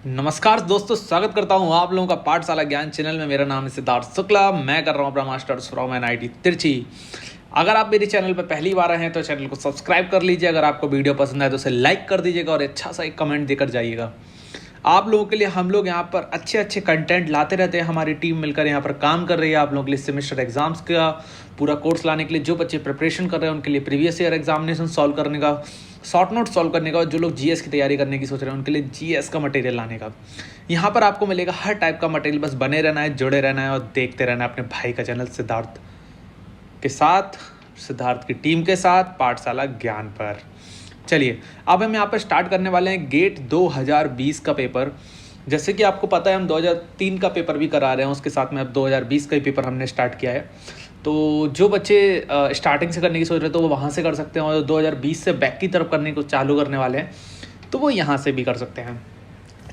नमस्कार दोस्तों, स्वागत करता हूं आप लोगों का पाठशाला ज्ञान चैनल में। मेरा नाम है सिद्धार्थ शुक्ला। मैं कर रहा हूं अपना मास्टर्स फ्रॉम एनआईटी तिरछी। अगर आप मेरे चैनल पर पहली बार आए हैं तो चैनल को सब्सक्राइब कर लीजिए। अगर आपको वीडियो पसंद आए तो उसे लाइक कर दीजिएगा और अच्छा सा एक कमेंट देकर जाइएगा। आप लोगों के लिए हम लोग यहाँ पर अच्छे अच्छे कंटेंट लाते रहते हैं। हमारी टीम मिलकर यहाँ पर काम कर रही है आप लोगों के लिए सेमेस्टर एग्जाम्स का पूरा कोर्स लाने के लिए। जो बच्चे प्रिपरेशन कर रहे हैं उनके लिए प्रीवियस ईयर एग्जामिनेशन सॉल्व करने का, शॉर्ट नोट सॉल्व करने का, और जो लोग जीएस की तैयारी करने की सोच रहे हैं उनके लिए जीएस का मटेरियल लाने का। यहाँ पर आपको मिलेगा हर टाइप का मटेरियल। बस बने रहना है, जुड़े रहना है और देखते रहना है अपने भाई का चैनल सिद्धार्थ के साथ, सिद्धार्थ की टीम के साथ, पाठशाला ज्ञान पर। चलिए अब हम यहाँ पर स्टार्ट करने वाले हैं गेट 2020 का पेपर। जैसे कि आपको पता है हम 2003 का पेपर भी करा रहे हैं, उसके साथ में अब 2020 का ही पेपर हमने स्टार्ट किया है। तो जो बच्चे स्टार्टिंग से करने की सोच रहे हैं तो वो वहाँ से कर सकते हैं, और 2020 से बैक की तरफ करने को चालू करने वाले हैं तो वो यहाँ से भी कर सकते हैं।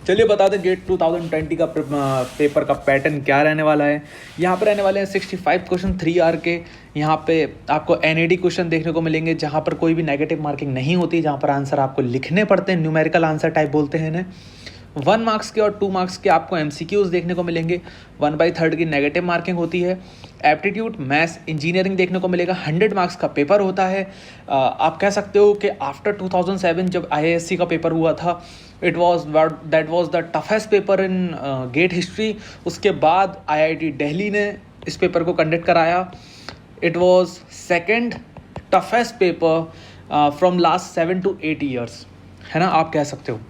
चलिए बता दें गेट 2020 का पेपर का पैटर्न क्या रहने वाला है। यहाँ पर रहने वाले हैं 65 क्वेश्चन 3 आर के। यहाँ पे आपको एनएडी क्वेश्चन देखने को मिलेंगे जहाँ पर कोई भी नेगेटिव मार्किंग नहीं होती, जहाँ पर आंसर आपको लिखने पड़ते हैं। न्यूमेरिकल आंसर टाइप बोलते हैं इन्हें। 1 मार्क्स के और 2 मार्क्स के आपको एमसीक्यूज देखने को मिलेंगे। 1/3 की नेगेटिव मार्किंग होती है। एप्टीट्यूड, मैथ्स, इंजीनियरिंग देखने को मिलेगा। 100 मार्क्स का पेपर होता है। आप कह सकते हो कि आफ्टर 2007 जब आईएएससी का पेपर हुआ था, that was the toughest paper in GATE history. उसके बाद आईआईटी दिल्ली ने इस पेपर को कंडक्ट कराया। It was second toughest paper from last 7 to 8 years, है ना, आप कह सकते हो।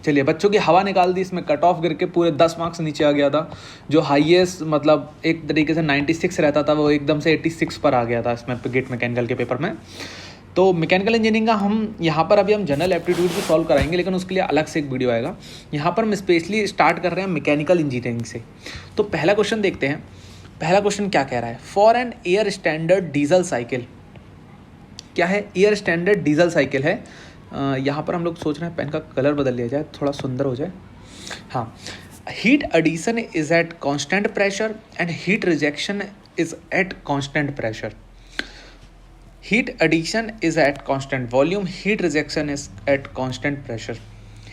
चलिए बच्चों की हवा निकाल दी, इसमें कट ऑफ गिर के पूरे 10 मार्क्स नीचे आ गया था। जो हाईएस्ट मतलब एक तरीके से 96 रहता था वो एकदम से 86 पर आ गया था इसमें गेट मैकेनिकल के पेपर में। तो मैकेनिकल इंजीनियरिंग का हम यहाँ पर अभी हम जनरल एप्टीट्यूड भी सॉल्व कराएंगे, लेकिन उसके लिए अलग से एक वीडियो आएगा। यहाँ पर हम स्पेशली स्टार्ट कर रहे हैं मैकेनिकल इंजीनियरिंग से। तो पहला क्वेश्चन देखते हैं। पहला क्वेश्चन क्या कह रहा है? For an air standard diesel cycle. क्या है? एयर स्टैंडर्ड डीजल साइकिल है। यहाँ पर हम लोग सोच रहे हैं पेन का कलर बदल लिया जाए, थोड़ा सुंदर हो जाए। हाँ, heat addition is at constant pressure and heat rejection is at constant pressure. Heat addition is at constant volume, heat rejection is at constant pressure.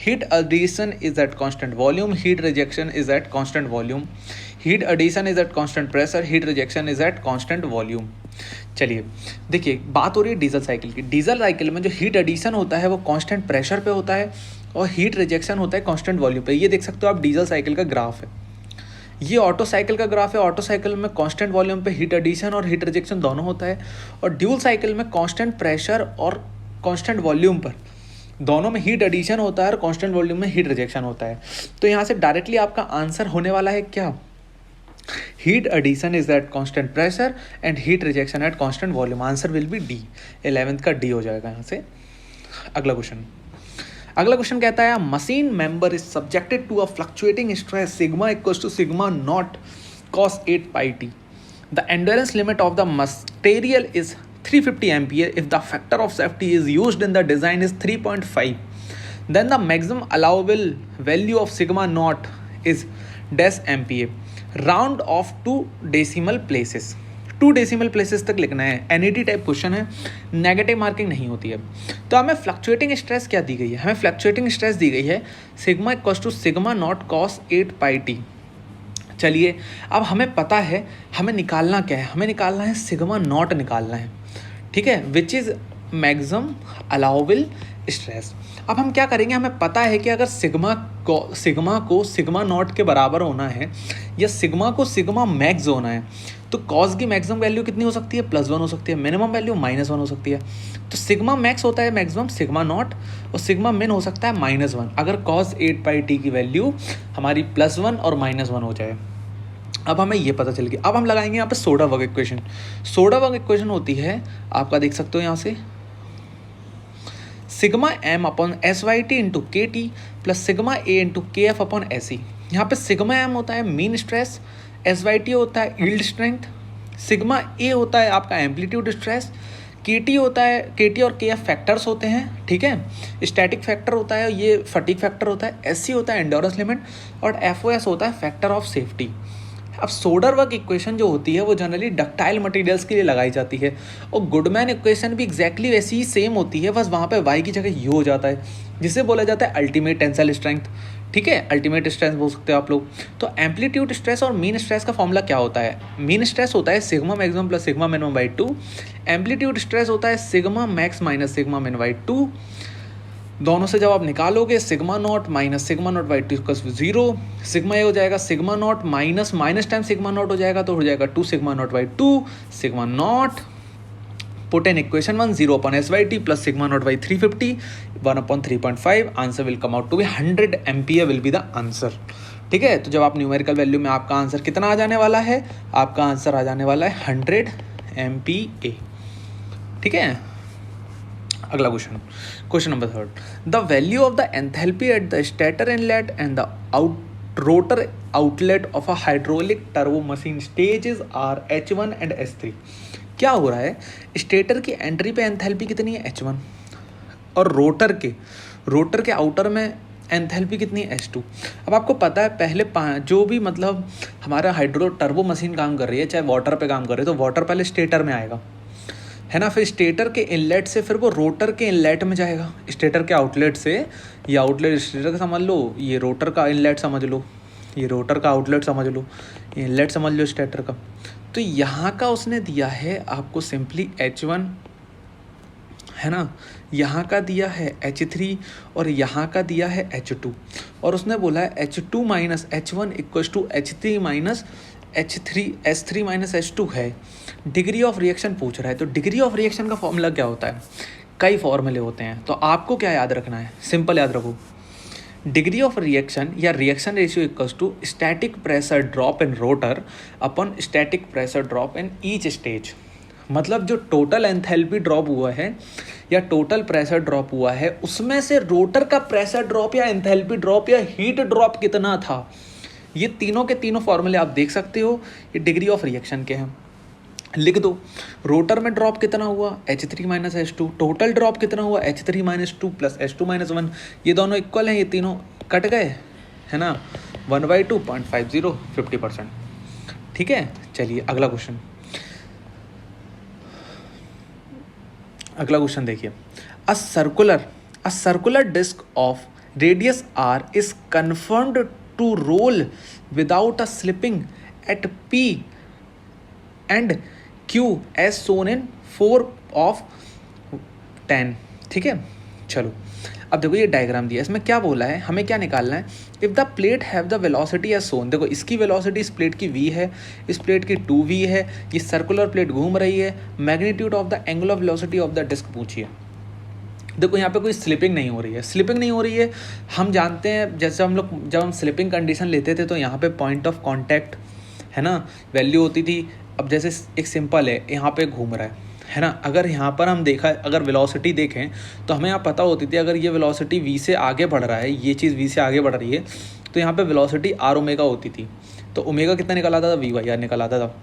Heat addition is at constant volume, heat rejection is at constant volume. Heat addition is at constant pressure, heat rejection is at constant volume. चलिए देखिए, बात हो रही है diesel cycle की। Diesel cycle में जो heat addition होता है वो कांस्टेंट प्रेशर पे होता है और हीट रिजेक्शन होता है कांस्टेंट वॉल्यूम पे। ये देख सकते हो आप, डीजल साइकिल का ग्राफ है। ये ऑटो साइकिल का ग्राफ है। ऑटो साइकिल में कांस्टेंट वॉल्यूम पे हीट एडिशन और हीट रिजेक्शन दोनों होता है, और ड्यूल साइकिल में कांस्टेंट प्रेशर और कांस्टेंट वॉल्यूम पर दोनों में हीट एडिशन होता है और कांस्टेंट वॉल्यूम में हीट रिजेक्शन होता है। तो यहाँ से डायरेक्टली आपका आंसर होने वाला है क्या? Heat addition is at constant pressure and heat rejection at constant volume. Answer will be D. 11th का डी हो जाएगा यहाँ से। अगला क्वेश्चन कहता है machine member is subjected to a fluctuating stress sigma equals to sigma naught cos 8 pi t. The endurance limit of the material is 350 ampere if the factor of safety is used in the design is 3.5. Then the maximum allowable value of sigma naught is dash ampere. Round off to decimal places. 2 decimal places तक लिखना है। NED type question है, negative marking नहीं होती है। तो हमें fluctuating stress क्या दी गई है? हमें फ्लक्चुएटिंग स्ट्रेस दी गई है sigma equals to sigma naught cos 8 pi t। चलिए अब हमें पता है हमें निकालना क्या है। हमें निकालना है सिग्मा नॉट निकालना है, ठीक है, which is maximum allowable stress. अब हम क्या करेंगे? हमें पता है कि अगर सिग्मा को सिग्मा नॉट के बराबर होना है या सिग्मा को सिग्मा मैक्स होना है तो कॉस की मैक्सिमम वैल्यू कितनी हो सकती है? +1 हो सकती है। मिनिमम वैल्यू -1 हो सकती है। तो सिग्मा मैक्स होता है मैक्सिमम सिग्मा नॉट, और सिग्मा मिन हो सकता है -1 अगर cos 8 pi t की वैल्यू हमारी +1 और -1 हो जाए। अब हमें ये पता चल गया। अब हम लगाएंगे यहाँ पे सोडावर्ग इक्वेशन। सोडावर्ग इक्वेशन होती है, आपका देख सकते हो यहाँ से, sigma m upon S Y T into K T plus sigma A into K F upon S E. यहाँ पे सिग्मा m होता है mean stress, S Y T होता है यील्ड स्ट्रेंथ, सिग्मा ए होता है आपका एम्पलीट्यूड स्ट्रेस, के टी होता है, के टी और के एफ फैक्टर्स होते हैं, ठीक है, स्टैटिक फैक्टर होता है, ये फटीक फैक्टर होता है, एस सी होता है एंडोरेंस लिमिट, और एफ ओ एस होता है फैक्टर ऑफ सेफ्टी। अब सोडरवर्ग इक्वेशन जो होती है वो जनरली डक्टाइल मटेरियल्स के लिए लगाई जाती है, और गुडमैन इक्वेशन भी एग्जैक्टली वैसी ही सेम होती है, बस वहाँ पे वाई की जगह यू हो जाता है, जिसे बोला जाता है अल्टीमेट टेंसाइल स्ट्रेंथ। ठीक है, अल्टीमेट स्ट्रेस बोल सकते हो आप लोग। तो एम्पलीट्यूड स्ट्रेस और मीन स्ट्रेस का फॉर्मूला क्या होता है? मीन स्ट्रेस होता है sigma maximum plus sigma minimum by 2, amplitude stress होता है सिग्मा मैक्स माइनस सिग्मा मिन बाई 2। दोनों से जब आप निकालोगे sigma not minus sigma not by 2 equals 0, sigma ये हो जाएगा sigma not minus minus time sigma not हो जाएगा, तो हो जाएगा 2 sigma not by 2 sigma not. Put in equation 1 0 upon s by t plus sigma naught by 350 1 upon 3.5, answer will come out to be 100 ampere will be the answer. ठीक है, तो जब आप न्यूमेरिकल वैल्यू में आपका आंसर कितना आ जाने वाला है? आपका आंसर आ जाने वाला है 100 MPa। ठीक है, अगला question, question number 3, the value of the enthalpy at the stator inlet and the rotor outlet of a hydraulic turbo machine stages are H1 and H3। क्या हो रहा है? स्टेटर की एंट्री पे एंथैल्पी कितनी है? H1, और रोटर के आउटर में एंथैल्पी कितनी है? H2। अब आपको पता है पहले जो भी मतलब हमारा हाइड्रो टर्बो मशीन काम कर रही है, चाहे वाटर पे काम कर रही है, तो वाटर पहले स्टेटर में आएगा, है ना, फिर स्टेटर के इनलेट से फिर वो रोटर के इनलेट में जाएगा। स्टेटर के आउटलेट से, ये आउटलेट स्टेटर का समझ लो, ये रोटर का इनलेट समझ लो, ये रोटर का आउटलेट समझ लो, ये इनलेट समझ लो स्टेटर का। तो यहाँ का उसने दिया है आपको सिंपली H1, है ना, यहाँ का दिया है H3 और यहाँ का दिया है H2, और उसने बोला है H2 minus H1 equals to H3 minus S3 minus H2 है। डिग्री ऑफ रिएक्शन पूछ रहा है, तो डिग्री ऑफ रिएक्शन का फॉर्मूला क्या होता है? कई फॉर्मूले होते हैं, तो आपको क्या याद रखना है? सिंपल याद रखो, डिग्री ऑफ रिएक्शन या reaction ratio equals to static pressure drop in rotor upon static pressure drop in each stage. मतलब जो टोटल एंथैल्पी ड्रॉप हुआ है या टोटल प्रेशर ड्रॉप हुआ है, उसमें से रोटर का प्रेशर ड्रॉप या एंथैल्पी ड्रॉप या हीट ड्रॉप कितना था। ये तीनों के तीनों फॉर्मूले आप देख सकते हो, ये डिग्री ऑफ रिएक्शन के हैं। लिख दो, रोटर में ड्रॉप कितना हुआ? H3 minus H2। Total drop कितना हुआ? H3 minus 2 plus H2 minus 1। ये दोनों इक्वल हैं, ये तीनों कट गए, है ना, 1/2 0.50 50%। ठीक है, चलिए अगला क्वेश्चन, अगला क्वेश्चन देखिए। A circular disc of radius r is confirmed to roll without a slipping at P and Q as shown in 4 of 10। ठीक है, चलो अब देखो ये डायग्राम दिया है, इसमें क्या बोला है, हमें क्या निकालना है? If the plate have the velocity as shown, देखो इसकी वेलोसिटी इस प्लेट की v है, इस प्लेट की 2v है, ये सर्कुलर प्लेट घूम रही है, magnitude of the angular velocity of the disc पूछिए। देखो यहाँ पे कोई स्लिपिंग नहीं हो रही है, स्लिपिंग नहीं हो रही है। हम जानते हैं जैसे हम लोग जब हम स्लिपिंग कंडीशन लेते थे तो यहाँ पे पॉइंट ऑफ कांटेक्ट, है ना, वैल्यू होती थी। अब जैसे एक सिंपल है, यहाँ पे घूम रहा है ना, अगर यहाँ पर हम अगर वेलोसिटी देखें तो हमें यहाँ पता होती थी अगर ये वेलोसिटी v से आगे बढ़ रहा है, ये चीज़ v से आगे बढ़ रही है, तो यहाँ पे वेलोसिटी r ओमेगा होती थी। तो ओमेगा कितना निकल आता था? v/r निकल आता था।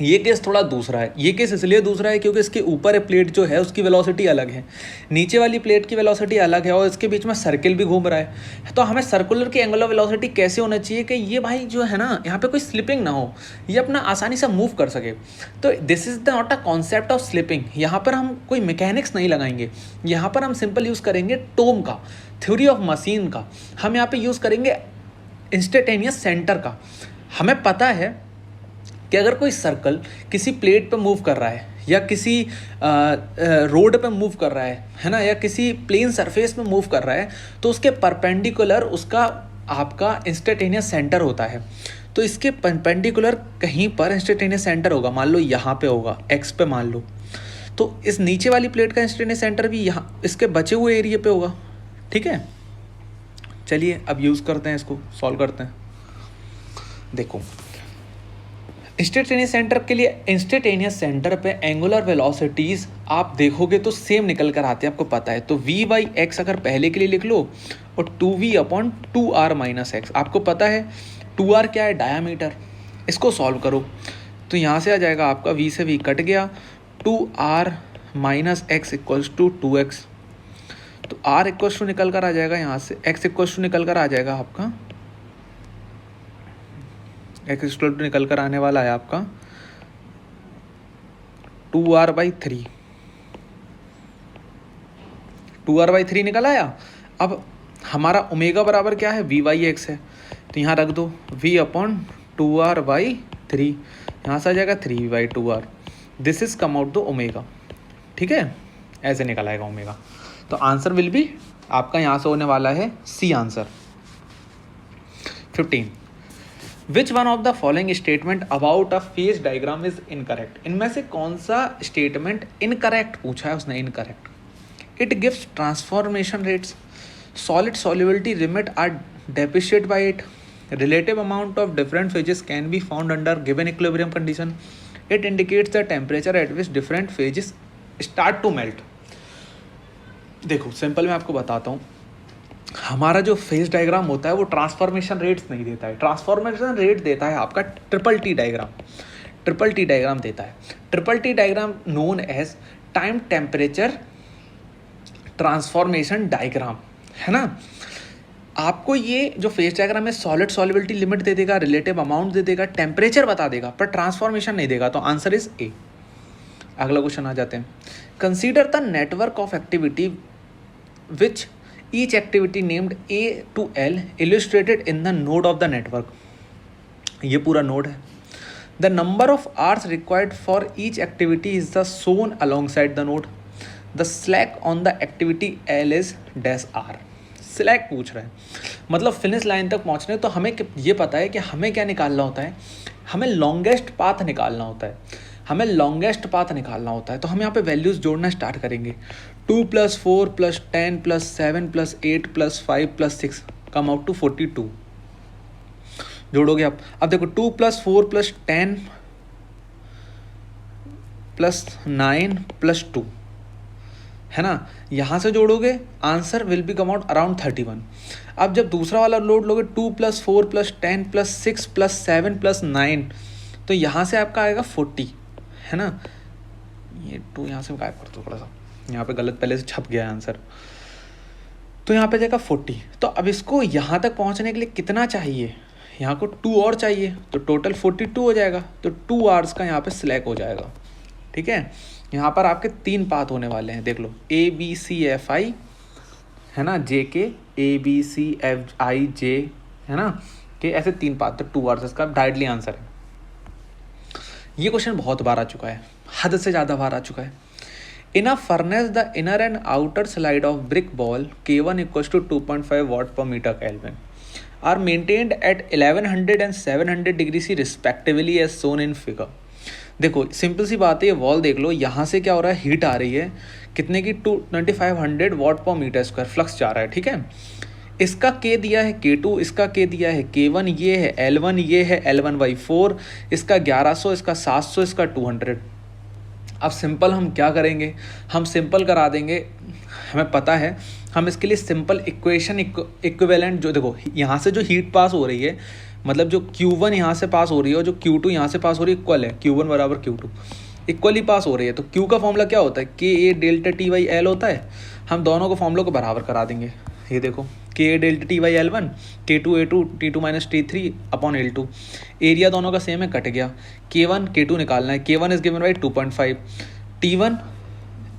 ये केस थोड़ा दूसरा है, ये केस इसलिए दूसरा है क्योंकि इसके ऊपर प्लेट जो है उसकी वेलोसिटी अलग है, नीचे वाली प्लेट की वेलोसिटी अलग है, और इसके बीच में सर्किल भी घूम रहा है। तो हमें सर्कुलर की एंगुलर वेलोसिटी कैसे होना चाहिए कि ये भाई जो है ना, यहाँ पे कोई स्लिपिंग ना हो, ये अपना आसानी से मूव कर सके। तो this is the not a concept of slipping. यहाँ पर हम कोई मैकेनिक्स नहीं लगाएंगे, यहाँ पर हम सिंपल यूज़ करेंगे टोम का, थ्योरी ऑफ मशीन का। हम यहाँ पर यूज़ करेंगे इंस्टेंटेनियस सेंटर का। हमें पता है कि अगर कोई सर्कल किसी प्लेट पे मूव कर रहा है या किसी रोड पे मूव कर रहा है ना, या किसी प्लेन सरफेस पे मूव कर रहा है, तो उसके परपेंडिकुलर उसका आपका इंस्टेंटेनियस सेंटर होता है। तो इसके परपेंडिकुलर कहीं पर इंस्टेंटेनियस सेंटर होगा, मान लो यहाँ पे होगा, एक्स पे मान लो, तो इस नीचे वाली प्लेट का इंस्टेंटेनियस सेंटर भी यहाँ इसके बचे हुए एरिया पे होगा। ठीक है, चलिए अब यूज़ करते हैं, इसको सॉल्व करते हैं। देखो इंस्टेंटेनियस सेंटर के लिए, इंस्टेंटेनियस सेंटर पे एंगुलर वेलोसिटीज़ आप देखोगे तो सेम निकल कर आते हैं, आपको पता है। तो v/x अगर पहले के लिए लिख लो और 2v/2r माइनस एक्स, आपको पता है 2r क्या है? डायामीटर। इसको सॉल्व करो तो यहाँ से आ जाएगा आपका v से v कट गया, 2r minus x equals to 2x। तो r इक्वल्स टू निकल कर आ जाएगा यहाँ से, x इक्वल्स टू निकल कर आ जाएगा आपका, x इक्वल टू निकल कर आने वाला है आपका 2r/3 निकल आया। अब हमारा ओमेगा बराबर क्या है, V/X है, तो यहाँ रख दो V/2R/3, यहाँ से आ जाएगा 3V/2R। This is come out the omega, ठीक है, ऐसे निकल आएगा ओमेगा। तो आंसर विल बी आपका यहाँ से होने वाला है C answer. 15, which one of the following statement about a phase diagram is incorrect. इनमें से कौन सा स्टेटमेंट इनकरेक्ट पूछा है उसने, incorrect. It gives transformation rates, solid solubility limit are depicted by it, relative amount of different phases can be found under given equilibrium condition, it indicates the temperature at which different phases start to melt। देखो simple मैं आपको बताता हूँ, हमारा जो phase diagram होता है वो ट्रांसफॉर्मेशन रेट्स नहीं देता है, ट्रांसफॉर्मेशन रेट देता है आपका ट्रिपल टी डायग्राम देता है। Triple T diagram known as time temperature transformation diagram, है ना। आपको ये जो फेज डायग्राम है सॉलिड सॉल्युबिलिटी लिमिट दे देगा, रिलेटिव अमाउंट दे देगा, टेम्परेचर बता देगा, पर ट्रांसफॉर्मेशन नहीं देगा, तो आंसर इज ए। अगला क्वेश्चन आ जाते हैं। Consider the network of activity which each activity named A to L illustrated in the node of the network. ये पूरा नोड है। The number of hours required for each activity is the shown alongside the node. The slack on the activity L is dash R। Slack पूछ रहा है, मतलब finish line तक पहुंचने, तो हमें ये पता है कि हमें क्या निकालना होता है, हमें लॉन्गेस्ट पाथ निकालना होता है, तो हम यहाँ पे वैल्यूज़ जोड़ना स्टार्ट करेंगे। 2 + 4 + 10 + 7 + 8 + 5 + 6 कम आउट टू 42 जोड़ोगे आप। अब देखो 2 + 4 + 10 + 9 + 2, है ना, यहाँ से जोड़ोगे answer will be come out around 31। अब जब दूसरा वाला लोड लोगे 2 + 4 + 10 + 6 + 7 + 9, तो यहाँ से आपका आएगा 40, है ना। ये 2 यहाँ से गायब कर दो थोड़ा सा, यहाँ पे गलत पहले से छप गया है आंसर, तो यहाँ पे जाएगा 40। तो अब इसको यहाँ तक पहुँचने के लिए कितना चाहिए, यहाँ को 2 और चाहिए, तो टोटल 42 हो जाएगा, तो 2 आवर्स का यहाँ पे स्लैक हो जाएगा, ठीक है। यहाँ पर आपके 3 पाथ होने वाले हैं, देख लो ABCFI, है ना, JK ABCFIJ, है ना, कि ऐसे 3 पाथ, तो 2 आवर्स इसका डायरेक्टली आंसर है। ये क्वेश्चन बहुत बार आ चुका है, हद से ज़्यादा बार आ चुका है। In a furnace the inner and outer slide of brick ball K1 = 2.5 W/m² are maintained at 1100 and 700 degree C respectively as shown in figure. देखो सिंपल सी बात है, ये वॉल देख लो, यहाँ से क्या हो रहा है, हीट आ रही है कितने की 2500 W/m², फ्लक्स जा रहा है, ठीक है। इसका K दिया है K2, इसका K दिया है K1, ये है L1, ये है L1/4, इसका 1100, इसका 700, इसका 200। अब सिंपल हम क्या करेंगे, हम सिंपल करा देंगे, हमें पता है, हम इसके लिए सिंपल इक्वेशन इक्विवेलेंट, जो देखो यहाँ से जो हीट पास हो रही है, मतलब जो Q1 यहाँ से पास हो रही है और जो Q2 यहाँ से पास हो रही है, इक्वल है, Q1 = Q2, इक्वली पास हो रही है, तो Q का फॉर्मूला क्या होता है, KA∆T/L होता है। हम दोनों को फॉर्मूला को बराबर करा देंगे, ये देखो KA∆T/L1, K2A2 T2 - T3/L2, area दोनों का सेम है, कट गया, K1 K2 निकालना है, K1 is given by 2.5, T1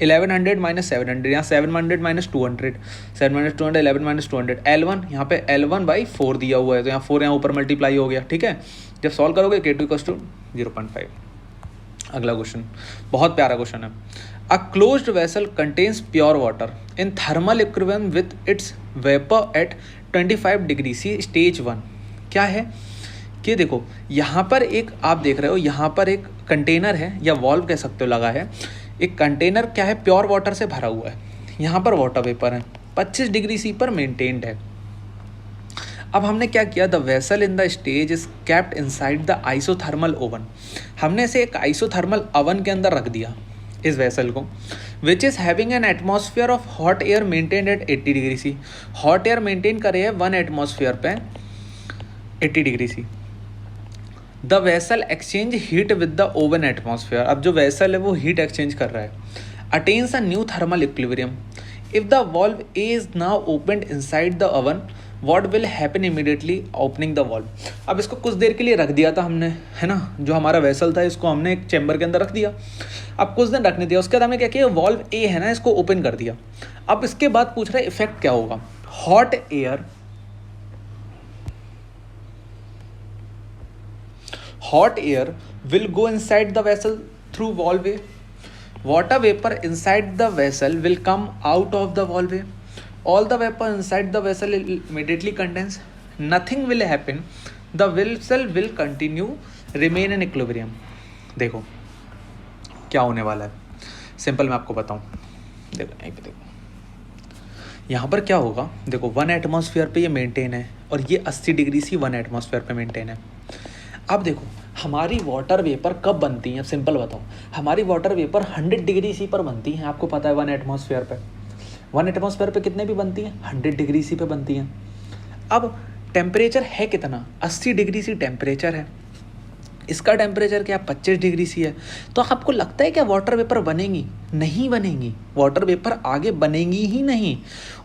1100 - 700, यहाँ 700 - 200, 700 - 200 11 - 200, L1 यहाँ पे L1/4 दिया हुआ है, तो यहाँ 4 यहाँ ऊपर मल्टीप्लाई हो गया, ठीक है। जब सॉल्व करोगे K2 = 0.5। अगला क्वेश्चन बहुत प्यारा क्वेश्चन है। A closed vessel contains pure water in thermal equilibrium with its vapour eight 25 degree C stage 1। क्या है कि देखो यहाँ पर एक आप देख रहे हो, यहाँ पर एक कंटेनर है या वॉल्व कह सकते हो लगा है, एक कंटेनर क्या है, प्योर वाटर से भरा हुआ है, यहाँ पर वाटर वेपर है, 25 डिग्री C पर मेंटेन्ड है। अब हमने क्या किया, the vessel in the stage is kept inside the isothermal oven. हमने इसे एक आइसोथर्मल ओवन के अंदर रख दिया इस वेसल को, which is having an atmosphere of hot air maintained eight 80 degree C। Hot air maintain करे है 1 एटमॉस्फेयर पे 80 degree C। The vessel exchange heat with the oven atmosphere. अब जो वेसल है वो हीट एक्सचेंज कर रहा है, attains a new thermal equilibrium. If the valve A is now opened inside the oven, what will happen immediately opening the valve. अब इसको कुछ देर के लिए रख दिया था हमने, है ना, जो हमारा वेसल था इसको हमने एक चैम्बर के अंदर रख दिया, अब कुछ दिन रखने दिया, उसके बाद हमने क्या किया, वॉल्व ए है ना, इसको ओपन कर दिया। अब इसके बाद पूछ रहा है इफेक्ट क्या होगा। hot air will go inside the vessel through valve. Water vapor inside the vessel will come out of the valve. All the vapor inside the vessel will immediately condense. Nothing will happen. The vessel will continue remain in equilibrium. देखो क्या होने वाला है, simple मैं आपको बताऊं. देखो यहीं पे देखो, यहाँ पर क्या होगा. देखो 1 एटमॉस्फेयर पे ये मेंटेन है और ये 80 डिग्री सी 1 एटमॉस्फेयर पे मेंटेन है. अब देखो हमारी वाटर वेपर कब बनती हैं, सिंपल बताओ. हमारी वाटर वेपर 100 डिग्री सी पर बनती हैं. आपको पता है 1 एटमॉस्फेयर पे, 1 एटमॉस्फेयर पे कितने भी बनती हैं, 100 डिग्री सी पे बनती हैं. अब टेम्परेचर है कितना, 80 डिग्री सी टेम्परेचर है. इसका टेम्परेचर क्या 25 डिग्री सी है. तो आपको लगता है क्या वाटर वेपर बनेंगी? नहीं बनेंगी. वाटर वेपर आगे बनेंगी ही नहीं.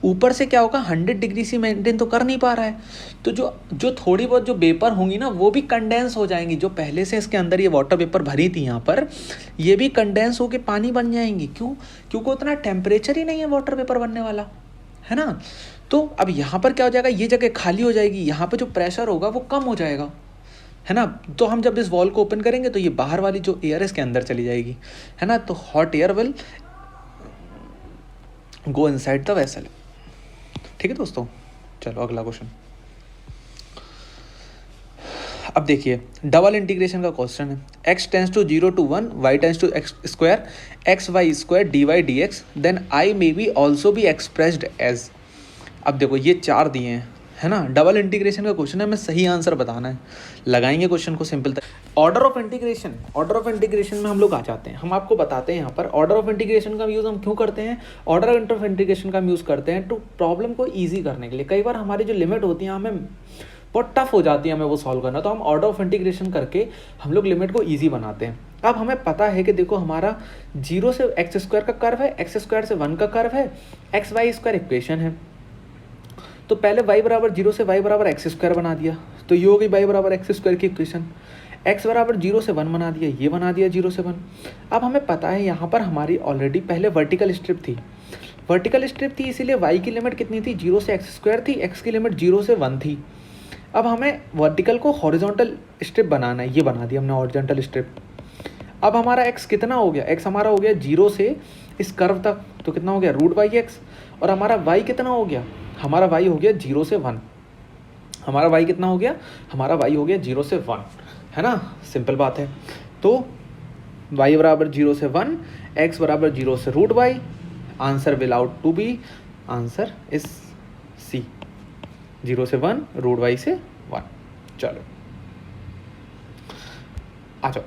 ऊपर से क्या होगा, 100 डिग्री सी मेंटेन तो कर नहीं पा रहा है. तो जो थोड़ी बहुत जो वेपर होंगी ना वो भी कंडेंस हो जाएंगी. जो पहले से इसके अंदर ये वाटर वेपर भरी थी यहाँ पर, ये भी कंडेंस होकर पानी बन जाएंगी. क्यों? क्योंकि उतना टेम्परेचर ही नहीं है वाटर वेपर बनने वाला, है ना. तो अब यहाँ पर क्या हो जाएगा, ये जगह खाली हो जाएगी. यहाँ पर जो प्रेशर होगा वो कम हो जाएगा, है ना. तो हम जब इस वॉल को ओपन करेंगे तो ये बाहर वाली जो एयर है इसके अंदर चली जाएगी, है ना. तो hot air will go inside the vessel. ठीक है दोस्तों, चलो अगला क्वेश्चन. अब देखिए डबल इंटीग्रेशन का क्वेश्चन है. x tends to 0 to 1, y tends to x square, X Y square dy dx, then i may be also be expressed as. अब देखो ये 4 दिए हैं, है ना. डबल इंटीग्रेशन का क्वेश्चन है, हमें सही आंसर बताना है. लगाएंगे क्वेश्चन को सिंपल. ऑर्डर ऑफ इंटीग्रेशन में हम लोग आ जाते हैं. हम आपको बताते हैं यहाँ पर ऑर्डर ऑफ इंटीग्रेशन का यूज़ हम क्यों करते हैं. ऑर्डर ऑफ इंटीग्रेशन का यूज़ करते हैं तो प्रॉब्लम को ईजी करने के लिए. कई बार हमारी जो लिमिट होती है हमें बहुत टफ हो जाती है हमें वो सॉल्व करना, तो हम ऑर्डर ऑफ इंटीग्रेशन करके हम लोग लिमिट को ईजी बनाते हैं. अब हमें पता है कि देखो हमारा 0 से एक्स स्क्वायर का कर्व है, एक्स स्क्वायर से 1 का कर्व है, एक्स वाई स्क्वायर इक्वेशन है. तो पहले y बराबर 0 से y बराबर एक्स स्क्वायर बना दिया, तो ये हो गई y बराबर एक्स स्क्वायर की इक्वेशन. x बराबर 0 से 1 बना दिया, ये बना दिया 0 से 1. अब हमें पता है यहाँ पर हमारी ऑलरेडी पहले वर्टिकल स्ट्रिप थी, इसीलिए y की लिमिट कितनी थी, 0 से एक्स स्क्वायर थी, x की लिमिट 0 से 1 थी. अब हमें वर्टिकल को हॉरिजॉन्टल स्ट्रिप बनाना है, ये बना दिया हमने हॉरिजॉन्टल स्ट्रिप. अब हमारा x कितना हो गया, x हमारा हो गया 0 से इस कर्व तक, तो कितना हो गया √y(x), और हमारा y कितना हो गया, हमारा y हो गया 0 से 1. हमारा y कितना हो गया, हमारा y हो गया 0 से 1, है ना. सिंपल बात है. तो y बराबर 0 से 1, x बराबर 0 से √y. Answer will out to be, answer is C, 0 से 1 √y से 1. चलो आ जाओ.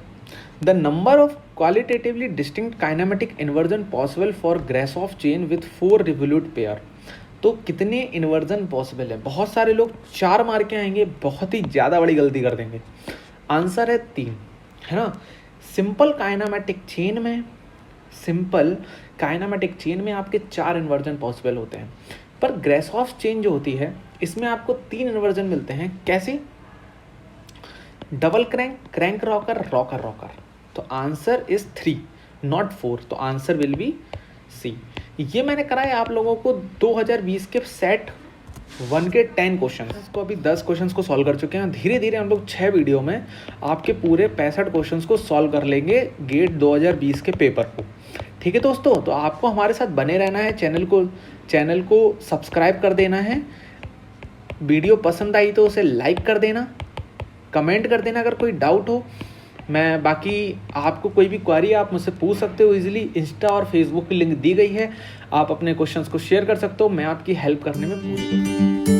The number of qualitatively distinct kinematic inversion possible for Grashof chain with 4 revolute pair. तो कितने इन्वर्जन पॉसिबल है. बहुत सारे लोग 4 मार के आएंगे, बहुत ही ज़्यादा बड़ी गलती कर देंगे. आंसर है 3, है ना. सिंपल काइनेमेटिक चेन में आपके 4 इन्वर्जन पॉसिबल होते हैं, पर ग्रासहॉफ चेन जो होती है इसमें आपको 3 इन्वर्जन मिलते हैं. कैसे? Double crank rocker. तो आंसर इज 3 नॉट 4. तो आंसर विल बी सी. ये मैंने कराया आप लोगों को 2020 के सेट 1 के 10 क्वेश्चन को, अभी 10 क्वेश्चन को सॉल्व कर चुके हैं. धीरे धीरे हम लोग 6 वीडियो में आपके पूरे 65 क्वेश्चन को सॉल्व कर लेंगे गेट 2020 के पेपर को. ठीक है दोस्तों, तो आपको हमारे साथ बने रहना है. चैनल को सब्सक्राइब कर देना है. वीडियो पसंद आई तो उसे लाइक कर देना, कमेंट कर देना अगर कोई डाउट हो. मैं बाकी आपको कोई भी क्वेरी आप मुझसे पूछ सकते हो इजीली. इंस्टा और फेसबुक की लिंक दी गई है, आप अपने क्वेश्चंस को शेयर कर सकते हो. मैं आपकी हेल्प करने में पूरी